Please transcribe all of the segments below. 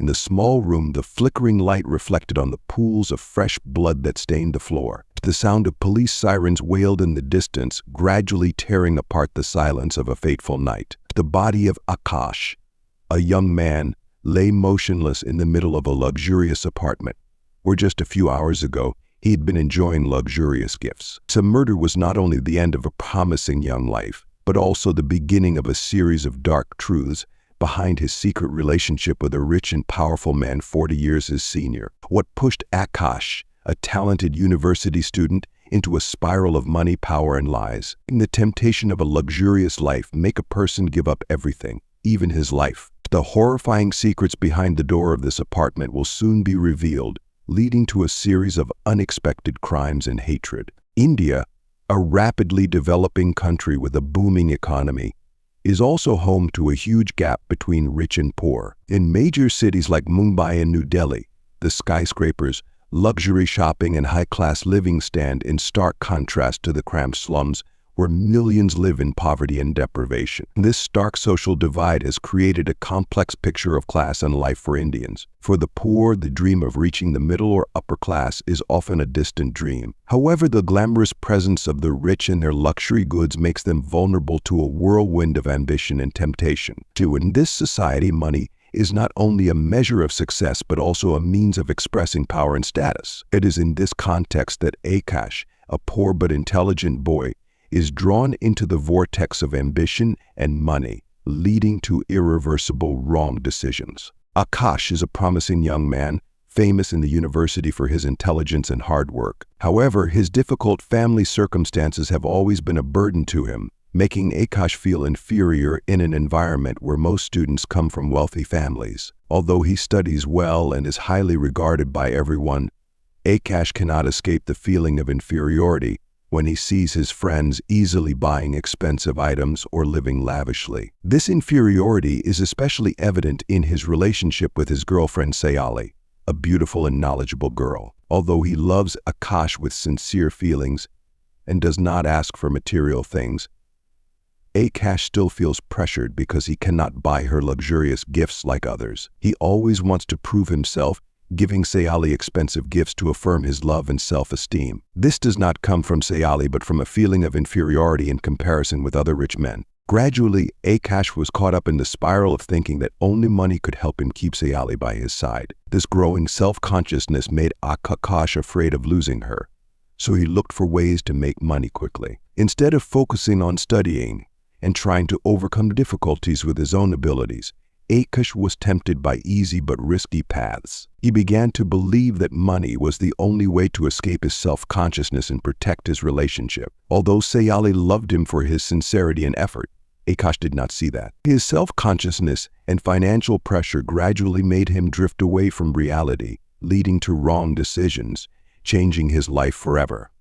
In the small room, the flickering light reflected on the pools of fresh blood that stained the floor. The sound of police sirens wailed in the distance, gradually tearing apart the silence of a fateful night. The body of Aakash, a young man, lay motionless in the middle of a luxurious apartment, where just a few hours ago he had been enjoying luxurious gifts. So murder was not only the end of a promising young life, but also the beginning of a series of dark truths behind his secret relationship with a rich and powerful man 40 years his senior. What pushed Aakash, a talented university student, into a spiral of money, power, and lies? The temptation of a luxurious life make a person give up everything, even his life. The horrifying secrets behind the door of this apartment will soon be revealed, leading to a series of unexpected crimes and hatred. India, a rapidly developing country with a booming economy, is also home to a huge gap between rich and poor. In major cities like Mumbai and New Delhi, the skyscrapers, luxury shopping, and high-class living stand in stark contrast to the cramped slums where millions live in poverty and deprivation. This stark social divide has created a complex picture of class and life for Indians. For the poor, the dream of reaching the middle or upper class is often a distant dream. However, the glamorous presence of the rich and their luxury goods makes them vulnerable to a whirlwind of ambition and temptation. In this society, money is not only a measure of success but also a means of expressing power and status. It is in this context that Aakash, a poor but intelligent boy, is drawn into the vortex of ambition and money, leading to irreversible wrong decisions. Aakash is a promising young man, famous in the university for his intelligence and hard work. However, his difficult family circumstances have always been a burden to him, making Aakash feel inferior in an environment where most students come from wealthy families. Although he studies well and is highly regarded by everyone, Aakash cannot escape the feeling of inferiority when he sees his friends easily buying expensive items or living lavishly. This inferiority is especially evident in his relationship with his girlfriend Sayali, a beautiful and knowledgeable girl. Although he loves Aakash with sincere feelings and does not ask for material things, Aakash still feels pressured because he cannot buy her luxurious gifts like others. He always wants to prove himself, giving Sayali expensive gifts to affirm his love and self-esteem. This does not come from Sayali but from a feeling of inferiority in comparison with other rich men. Gradually, Aakash was caught up in the spiral of thinking that only money could help him keep Sayali by his side. This growing self-consciousness made Aakash afraid of losing her, so he looked for ways to make money quickly. Instead of focusing on studying and trying to overcome difficulties with his own abilities, Aakash was tempted by easy but risky paths. He began to believe that money was the only way to escape his self-consciousness and protect his relationship. Although Sayali loved him for his sincerity and effort, Aakash did not see that. His self-consciousness and financial pressure gradually made him drift away from reality, leading to wrong decisions, changing his life forever.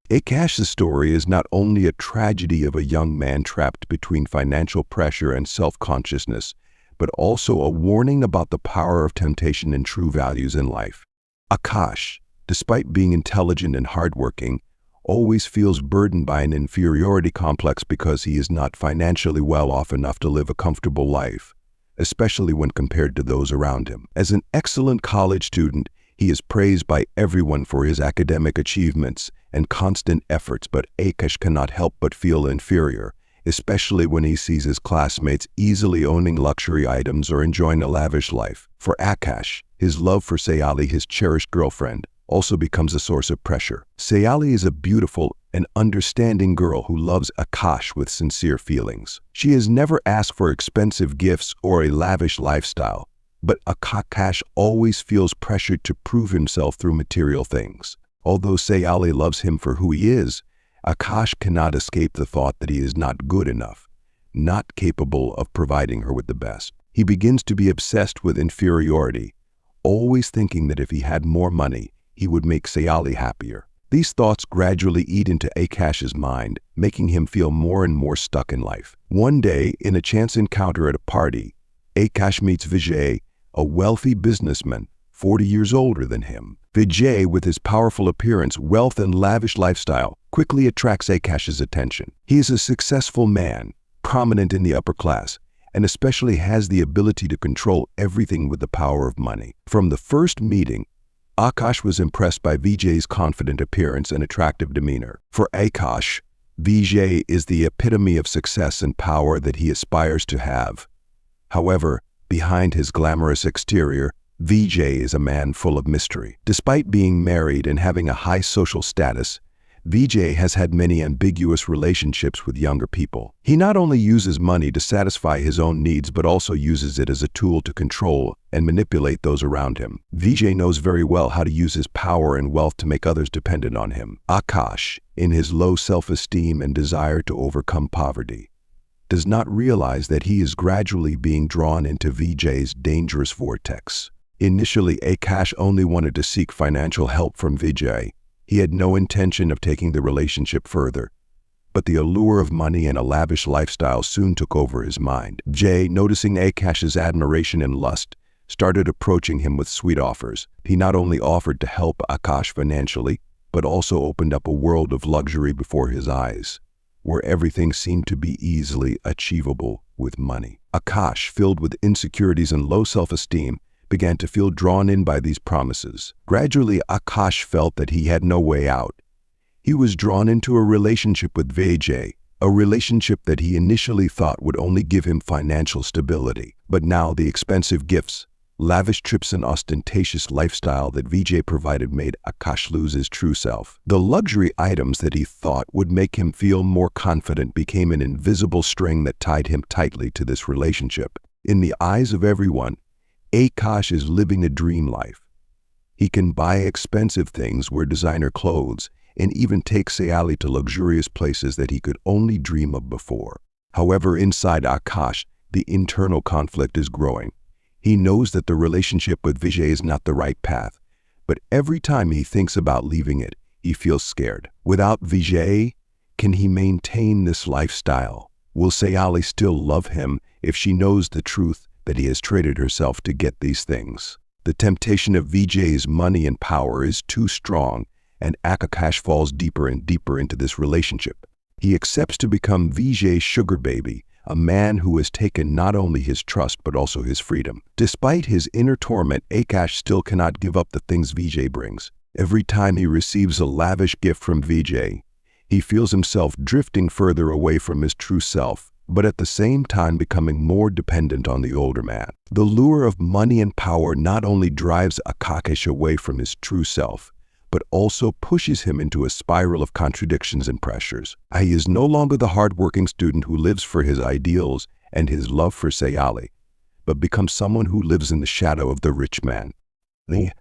Aakash's story is not only a tragedy of a young man trapped between financial pressure and self-consciousness, but also a warning about the power of temptation and true values in life. Aakash, despite being intelligent and hardworking, always feels burdened by an inferiority complex because he is not financially well off enough to live a comfortable life, especially when compared to those around him. As an excellent college student, he is praised by everyone for his academic achievements and constant efforts, but Aakash cannot help but feel inferior, especially when he sees his classmates easily owning luxury items or enjoying a lavish life. For Aakash, his love for Sayali, his cherished girlfriend, also becomes a source of pressure. Sayali is a beautiful and understanding girl who loves Aakash with sincere feelings. She has never asked for expensive gifts or a lavish lifestyle, but Aakash always feels pressured to prove himself through material things. Although Sayali loves him for who he is, Aakash cannot escape the thought that he is not good enough, not capable of providing her with the best. He begins to be obsessed with inferiority, always thinking that if he had more money, he would make Sayali happier. These thoughts gradually eat into Aakash's mind, making him feel more and more stuck in life. One day, in a chance encounter at a party, Aakash meets Vijay, a wealthy businessman, 40 years older than him. Vijay, with his powerful appearance, wealth, and lavish lifestyle, quickly attracts Aakash's attention. He is a successful man, prominent in the upper class, and especially has the ability to control everything with the power of money. From the first meeting, Aakash was impressed by Vijay's confident appearance and attractive demeanor. For Aakash, Vijay is the epitome of success and power that he aspires to have. However, behind his glamorous exterior, Vijay is a man full of mystery. Despite being married and having a high social status, Vijay has had many ambiguous relationships with younger people. He not only uses money to satisfy his own needs but also uses it as a tool to control and manipulate those around him. Vijay knows very well how to use his power and wealth to make others dependent on him. Aakash, in his low self-esteem and desire to overcome poverty, does not realize that he is gradually being drawn into Vijay's dangerous vortex. Initially, Aakash only wanted to seek financial help from Vijay. He had no intention of taking the relationship further, but the allure of money and a lavish lifestyle soon took over his mind. Vijay, noticing Aakash's admiration and lust, started approaching him with sweet offers. He not only offered to help Aakash financially, but also opened up a world of luxury before his eyes, where everything seemed to be easily achievable with money. Aakash, filled with insecurities and low self-esteem, began to feel drawn in by these promises. Gradually, Aakash felt that he had no way out. He was drawn into a relationship with Vijay, a relationship that he initially thought would only give him financial stability. But now the expensive gifts, lavish trips and ostentatious lifestyle that Vijay provided made Aakash lose his true self. The luxury items that he thought would make him feel more confident became an invisible string that tied him tightly to this relationship. In the eyes of everyone, Aakash is living a dream life. He can buy expensive things, wear designer clothes, and even take Sayali to luxurious places that he could only dream of before. However, inside Aakash, the internal conflict is growing. He knows that the relationship with Vijay is not the right path, but every time he thinks about leaving it, he feels scared. Without Vijay, can he maintain this lifestyle? Will Sayali still love him if she knows the truth that he has traded herself to get these things? The temptation of Vijay's money and power is too strong, and Aakash falls deeper and deeper into this relationship. He accepts to become Vijay's sugar baby, a man who has taken not only his trust but also his freedom. Despite his inner torment, Aakash still cannot give up the things Vijay brings. Every time he receives a lavish gift from Vijay, he feels himself drifting further away from his true self, but at the same time becoming more dependent on the older man. The lure of money and power not only drives Aakash away from his true self, but also pushes him into a spiral of contradictions and pressures. He is no longer the hardworking student who lives for his ideals and his love for Sayali, but becomes someone who lives in the shadow of the rich man.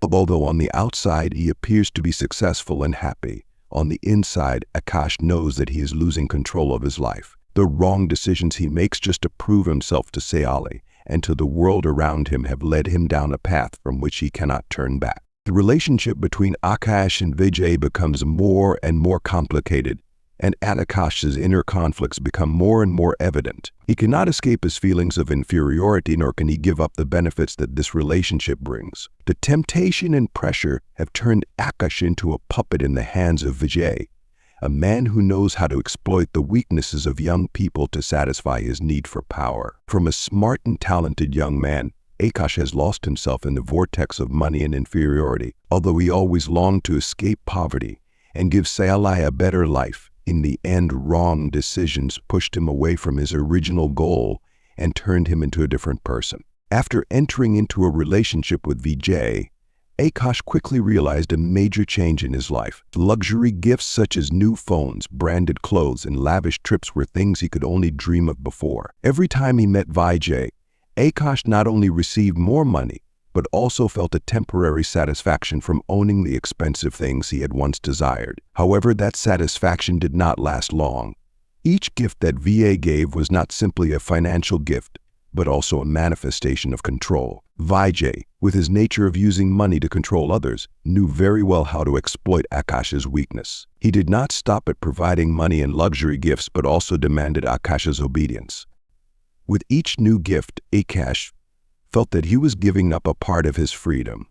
Although on the outside he appears to be successful and happy, on the inside Aakash knows that he is losing control of his life. The wrong decisions he makes just to prove himself to Sayali and to the world around him have led him down a path from which he cannot turn back. The relationship between Aakash and Vijay becomes more and more complicated, and Aakash's inner conflicts become more and more evident. He cannot escape his feelings of inferiority, nor can he give up the benefits that this relationship brings. The temptation and pressure have turned Aakash into a puppet in the hands of Vijay, a man who knows how to exploit the weaknesses of young people to satisfy his need for power. From a smart and talented young man, Aakash has lost himself in the vortex of money and inferiority. Although he always longed to escape poverty and give Sayali a better life, in the end, wrong decisions pushed him away from his original goal and turned him into a different person. After entering into a relationship with Vijay, Aakash quickly realized a major change in his life. Luxury gifts such as new phones, branded clothes, and lavish trips were things he could only dream of before. Every time he met Vijay, Aakash not only received more money, but also felt a temporary satisfaction from owning the expensive things he had once desired. However, that satisfaction did not last long. Each gift that Vijay gave was not simply a financial gift, but also a manifestation of control. Vijay, with his nature of using money to control others, knew very well how to exploit Aakash's weakness. He did not stop at providing money and luxury gifts, but also demanded Aakash's obedience. With each new gift, Aakash felt that he was giving up a part of his freedom.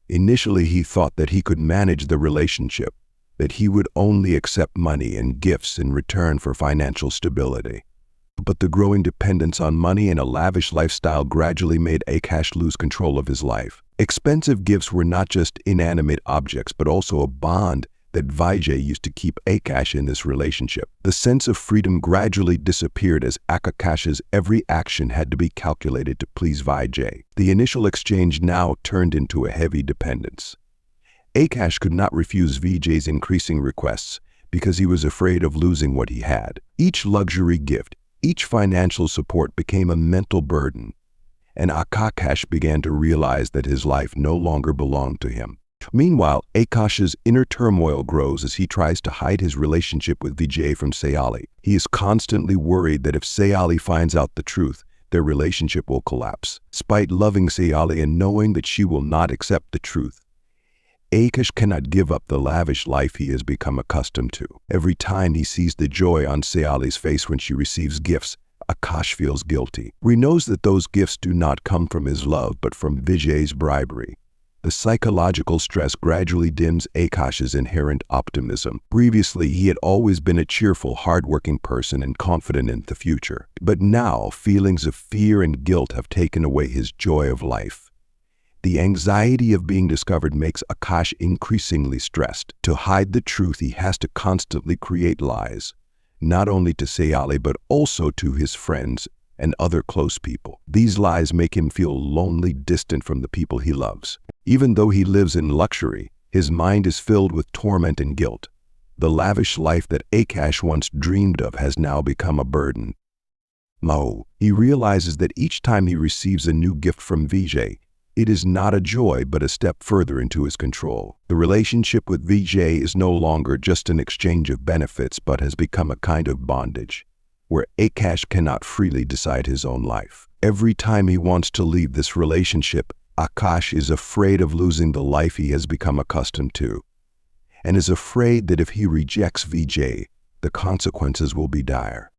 Initially, he thought that he could manage the relationship, that he would only accept money and gifts in return for financial stability. But the growing dependence on money and a lavish lifestyle gradually made Aakash lose control of his life. Expensive gifts were not just inanimate objects, but also a bond that Vijay used to keep Aakash in this relationship. The sense of freedom gradually disappeared as Aakash's every action had to be calculated to please Vijay. The initial exchange now turned into a heavy dependence. Aakash could not refuse Vijay's increasing requests because he was afraid of losing what he had. Each luxury gift, each financial support became a mental burden, and Aakash began to realize that his life no longer belonged to him. Meanwhile, Aakash's inner turmoil grows as he tries to hide his relationship with Vijay from Sayali. He is constantly worried that if Sayali finds out the truth, their relationship will collapse. Despite loving Sayali and knowing that she will not accept the truth, Aakash cannot give up the lavish life he has become accustomed to. Every time he sees the joy on Sayali's face when she receives gifts, Aakash feels guilty. He knows that those gifts do not come from his love, but from Vijay's bribery. The psychological stress gradually dims Aakash's inherent optimism. Previously, he had always been a cheerful, hardworking person and confident in the future. But now, feelings of fear and guilt have taken away his joy of life. The anxiety of being discovered makes Aakash increasingly stressed. To hide the truth, he has to constantly create lies, not only to Sayali but also to his friends and other close people. These lies make him feel lonely, distant from the people he loves. Even though he lives in luxury, his mind is filled with torment and guilt. The lavish life that Aakash once dreamed of has now become a burden. He realizes that each time he receives a new gift from Vijay, it is not a joy but a step further into his control. The relationship with Vijay is no longer just an exchange of benefits but has become a kind of bondage, where Aakash cannot freely decide his own life. Every time he wants to leave this relationship, Aakash is afraid of losing the life he has become accustomed to, and is afraid that if he rejects Vijay, the consequences will be dire.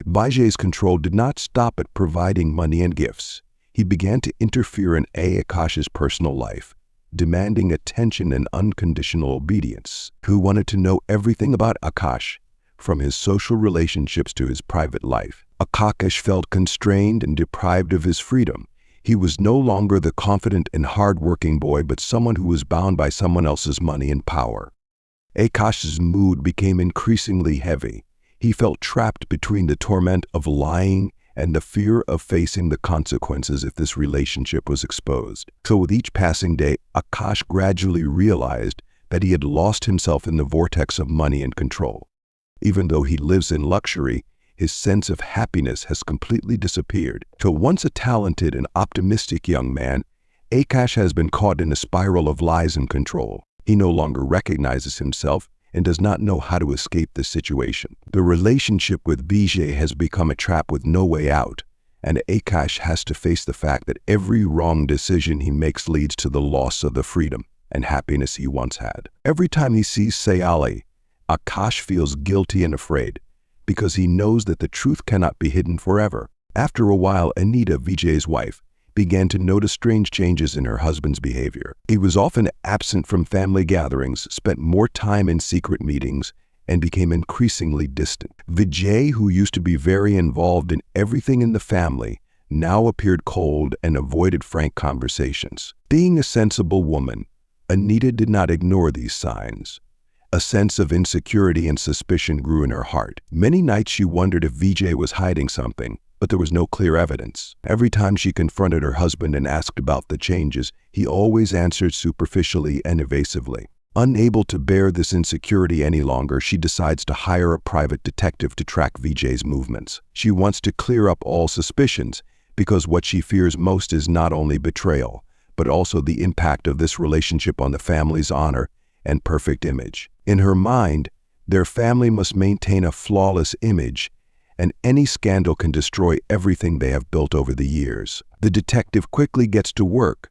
Vijay's control did not stop at providing money and gifts. He began to interfere in Aakash's personal life, demanding attention and unconditional obedience. Who wanted to know everything about Aakash, from his social relationships to his private life. Aakash felt constrained and deprived of his freedom. He was no longer the confident and hard-working boy, but someone who was bound by someone else's money and power. Aakash's mood became increasingly heavy. He felt trapped between the torment of lying and the fear of facing the consequences if this relationship was exposed. So with each passing day, Aakash gradually realized that he had lost himself in the vortex of money and control. Even though he lives in luxury, his sense of happiness has completely disappeared. So once a talented and optimistic young man, Aakash has been caught in a spiral of lies and control. He no longer recognizes himself and does not know how to escape this situation. The relationship with Vijay has become a trap with no way out, and Aakash has to face the fact that every wrong decision he makes leads to the loss of the freedom and happiness he once had. Every time he sees Sayali, Aakash feels guilty and afraid, because he knows that the truth cannot be hidden forever. After a while, Anita, Vijay's wife, began to notice strange changes in her husband's behavior. He was often absent from family gatherings, spent more time in secret meetings, and became increasingly distant. Vijay, who used to be very involved in everything in the family, now appeared cold and avoided frank conversations. Being a sensible woman, Anita did not ignore these signs. A sense of insecurity and suspicion grew in her heart. Many nights she wondered if Vijay was hiding something, but there was no clear evidence. Every time she confronted her husband and asked about the changes, he always answered superficially and evasively. Unable to bear this insecurity any longer, she decides to hire a private detective to track Vijay's movements. She wants to clear up all suspicions, because what she fears most is not only betrayal, but also the impact of this relationship on the family's honor and perfect image. In her mind, their family must maintain a flawless image, and any scandal can destroy everything they have built over the years. The detective quickly gets to work,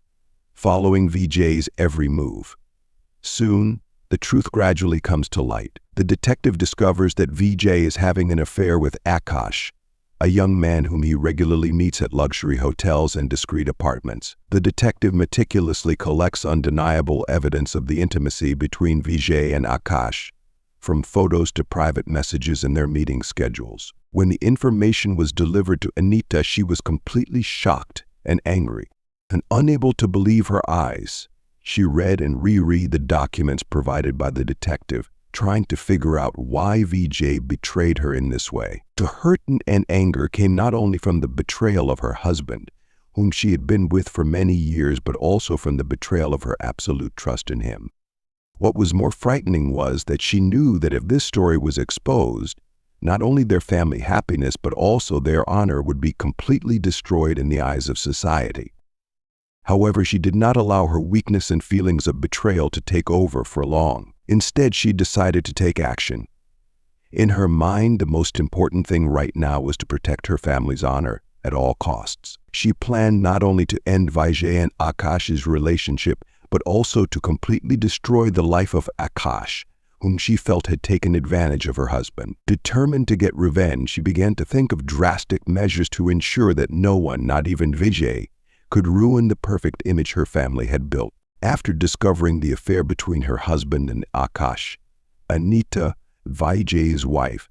following Vijay's every move. Soon, the truth gradually comes to light. The detective discovers that Vijay is having an affair with Aakash, a young man whom he regularly meets at luxury hotels and discreet apartments. The detective meticulously collects undeniable evidence of the intimacy between Vijay and Aakash, from photos to private messages and their meeting schedules. When the information was delivered to Anita, she was completely shocked and angry. And unable to believe her eyes, she read and reread the documents provided by the detective, trying to figure out why VJ betrayed her in this way. The hurt and anger came not only from the betrayal of her husband, whom she had been with for many years, but also from the betrayal of her absolute trust in him. What was more frightening was that she knew that if this story was exposed, not only their family happiness, but also their honor would be completely destroyed in the eyes of society. However, she did not allow her weakness and feelings of betrayal to take over for long. Instead, she decided to take action. In her mind, the most important thing right now was to protect her family's honor at all costs. She planned not only to end Vijay and Aakash's relationship, but also to completely destroy the life of Aakash, whom she felt had taken advantage of her husband. Determined to get revenge, she began to think of drastic measures to ensure that no one, not even Vijay, could ruin the perfect image her family had built. After discovering the affair between her husband and Aakash, Anita, Vijay's wife,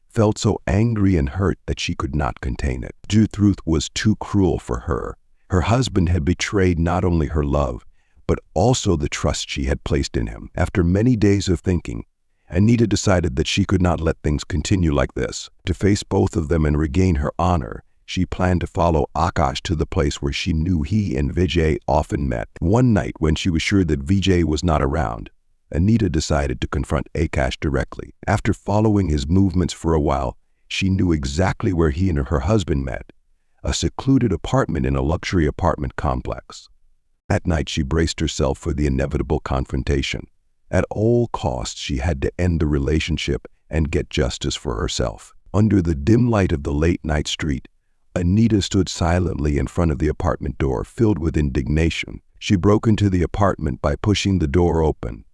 felt so angry and hurt that she could not contain it. The truth was too cruel for her. Her husband had betrayed not only her love, but also the trust she had placed in him. After many days of thinking, Anita decided that she could not let things continue like this. To face both of them and regain her honor, she planned to follow Aakash to the place where she knew he and Vijay often met. One night, when she was sure that Vijay was not around, Anita decided to confront Aakash directly. After following his movements for a while, she knew exactly where he and her husband met, a secluded apartment in a luxury apartment complex. At night, she braced herself for the inevitable confrontation. At all costs, she had to end the relationship and get justice for herself. Under the dim light of the late-night street, Anita stood silently in front of the apartment door, filled with indignation. She broke into the apartment by pushing the door open,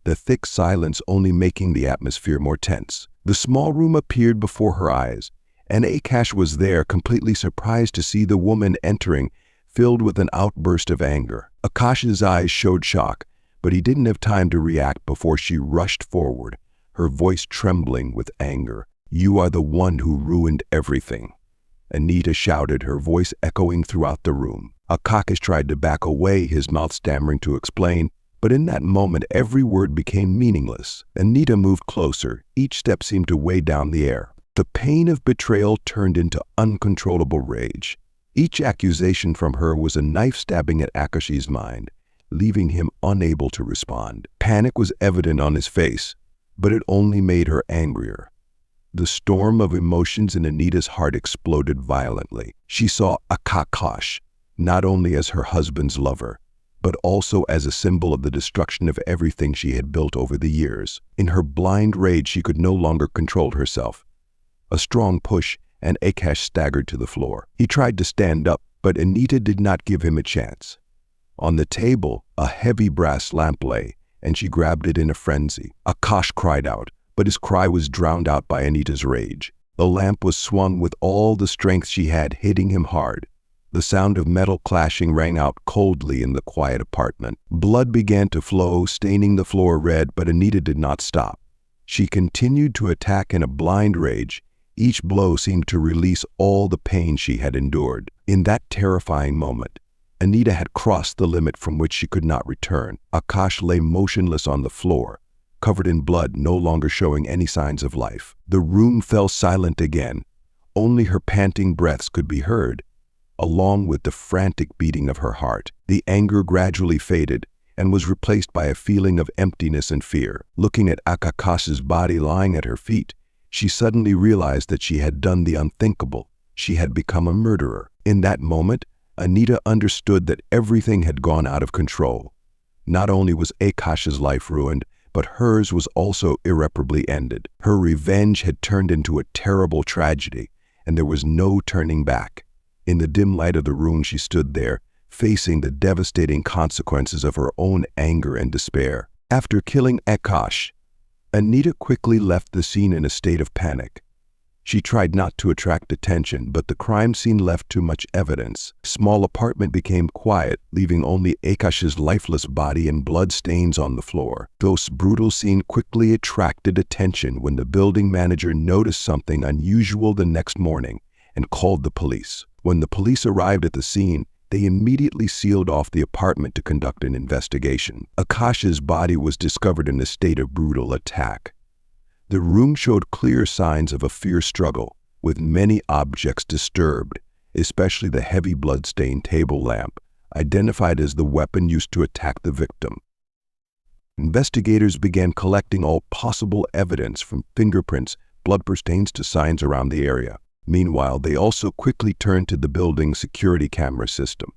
the thick silence only making the atmosphere more tense. The small room appeared before her eyes, and Aakash was there, completely surprised to see the woman entering, filled with an outburst of anger. Aakash's eyes showed shock, but he didn't have time to react before she rushed forward, her voice trembling with anger. "You are the one who ruined everything," Anita shouted, her voice echoing throughout the room. Aakash tried to back away, his mouth stammering to explain, but in that moment every word became meaningless. Anita moved closer. Each step seemed to weigh down the air. The pain of betrayal turned into uncontrollable rage. Each accusation from her was a knife stabbing at Aakash's mind, leaving him unable to respond. Panic was evident on his face, but it only made her angrier. The storm of emotions in Anita's heart exploded violently. She saw Aakash not only as her husband's lover, but also as a symbol of the destruction of everything she had built over the years. In her blind rage, she could no longer control herself. A strong push, and Aakash staggered to the floor. He tried to stand up, but Anita did not give him a chance. On the table, a heavy brass lamp lay, and she grabbed it in a frenzy. Aakash cried out, but his cry was drowned out by Anita's rage. The lamp was swung with all the strength she had, hitting him hard. The sound of metal clashing rang out coldly in the quiet apartment. Blood began to flow, staining the floor red, but Anita did not stop. She continued to attack in a blind rage. Each blow seemed to release all the pain she had endured. In that terrifying moment, Anita had crossed the limit from which she could not return. Aakash lay motionless on the floor, covered in blood, no longer showing any signs of life. The room fell silent again. Only her panting breaths could be heard, along with the frantic beating of her heart. The anger gradually faded and was replaced by a feeling of emptiness and fear. Looking at Aakash's body lying at her feet, she suddenly realized that she had done the unthinkable. She had become a murderer. In that moment, Anita understood that everything had gone out of control. Not only was Aakash's life ruined, but hers was also irreparably ended. Her revenge had turned into a terrible tragedy, and there was no turning back. In the dim light of the room, she stood there, facing the devastating consequences of her own anger and despair. After killing Aakash, Anita quickly left the scene in a state of panic. She tried not to attract attention, but the crime scene left too much evidence. The small apartment became quiet, leaving only Aakash's lifeless body and blood stains on the floor. This brutal scene quickly attracted attention when the building manager noticed something unusual the next morning and called the police. When the police arrived at the scene, they immediately sealed off the apartment to conduct an investigation. Aakash's body was discovered in a state of brutal attack. The room showed clear signs of a fierce struggle, with many objects disturbed, especially the heavy blood-stained table lamp, identified as the weapon used to attack the victim. Investigators began collecting all possible evidence, from fingerprints, blood stains to signs around the area. Meanwhile, they also quickly turned to the building's security camera system.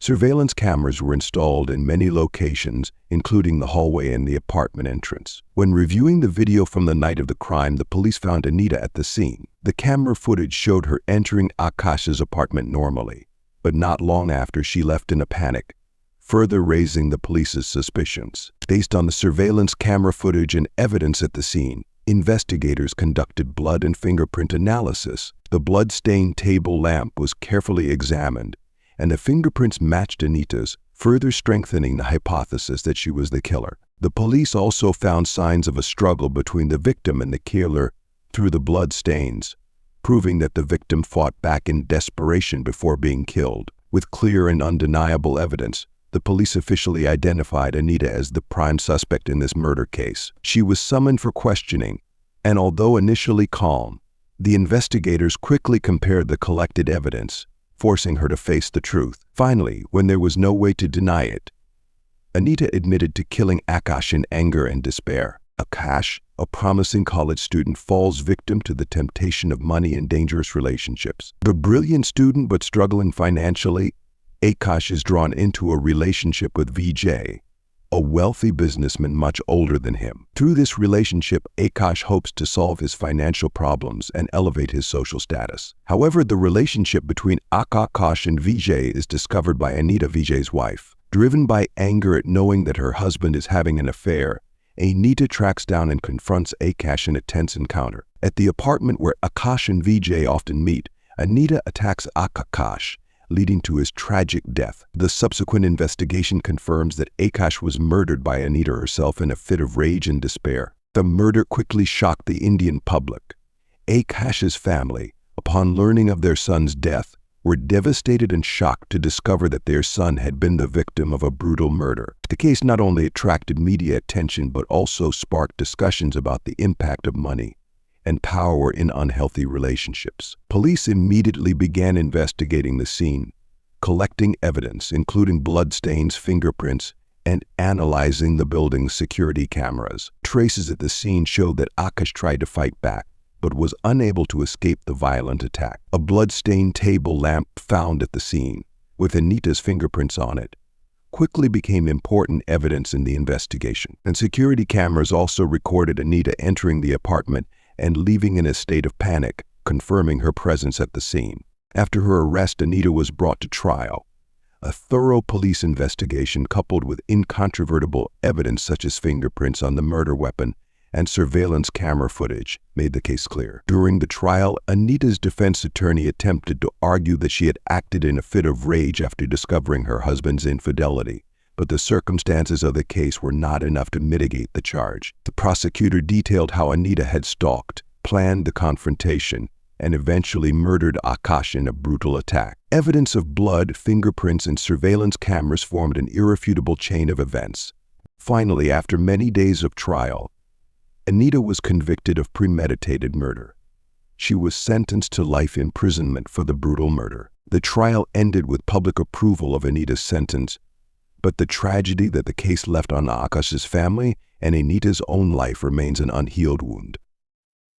Surveillance cameras were installed in many locations, including the hallway and the apartment entrance. When reviewing the video from the night of the crime, the police found Anita at the scene. The camera footage showed her entering Aakash's apartment normally, but not long after she left in a panic, further raising the police's suspicions. Based on the surveillance camera footage and evidence at the scene, investigators conducted blood and fingerprint analysis. The blood-stained table lamp was carefully examined, and the fingerprints matched Anita's, further strengthening the hypothesis that she was the killer. The police also found signs of a struggle between the victim and the killer through the blood stains, proving that the victim fought back in desperation before being killed. With clear and undeniable evidence, the police officially identified Anita as the prime suspect in this murder case. She was summoned for questioning, and although initially calm, the investigators quickly compared the collected evidence, forcing her to face the truth. Finally, when there was no way to deny it, Anita admitted to killing Aakash in anger and despair. Aakash, a promising college student, falls victim to the temptation of money and dangerous relationships. A brilliant student but struggling financially, Aakash is drawn into a relationship with Vijay, a wealthy businessman much older than him. Through this relationship, Aakash hopes to solve his financial problems and elevate his social status. However, the relationship between Aakash and Vijay is discovered by Anita, Vijay's wife. Driven by anger at knowing that her husband is having an affair, Anita tracks down and confronts Aakash in a tense encounter. At the apartment where Aakash and Vijay often meet, Anita attacks Aakash, leading to his tragic death. The subsequent investigation confirms that Aakash was murdered by Anita herself in a fit of rage and despair. The murder quickly shocked the Indian public. Aakash's family, upon learning of their son's death, were devastated and shocked to discover that their son had been the victim of a brutal murder. The case not only attracted media attention but also sparked discussions about the impact of money and power in unhealthy relationships. Police immediately began investigating the scene, collecting evidence, including bloodstains, fingerprints, and analyzing the building's security cameras. Traces at the scene showed that Aakash tried to fight back, but was unable to escape the violent attack. A blood-stained table lamp found at the scene, with Anita's fingerprints on it, quickly became important evidence in the investigation. And security cameras also recorded Anita entering the apartment and leaving in a state of panic, confirming her presence at the scene. After her arrest, Anita was brought to trial. A thorough police investigation coupled with incontrovertible evidence such as fingerprints on the murder weapon and surveillance camera footage made the case clear. During the trial, Anita's defense attorney attempted to argue that she had acted in a fit of rage after discovering her husband's infidelity, but the circumstances of the case were not enough to mitigate the charge. The prosecutor detailed how Anita had stalked, planned the confrontation, and eventually murdered Aakash in a brutal attack. Evidence of blood, fingerprints, and surveillance cameras formed an irrefutable chain of events. Finally, after many days of trial, Anita was convicted of premeditated murder. She was sentenced to life imprisonment for the brutal murder. The trial ended with public approval of Anita's sentence, but the tragedy that the case left on Aakash's family and Anita's own life remains an unhealed wound.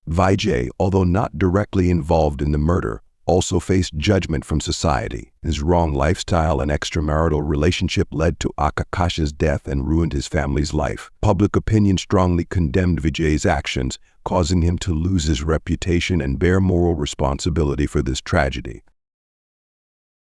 Vijay, although not directly involved in the murder, also faced judgment from society. His wrong lifestyle and extramarital relationship led to Aakash's death and ruined his family's life. Public opinion strongly condemned Vijay's actions, causing him to lose his reputation and bear moral responsibility for this tragedy.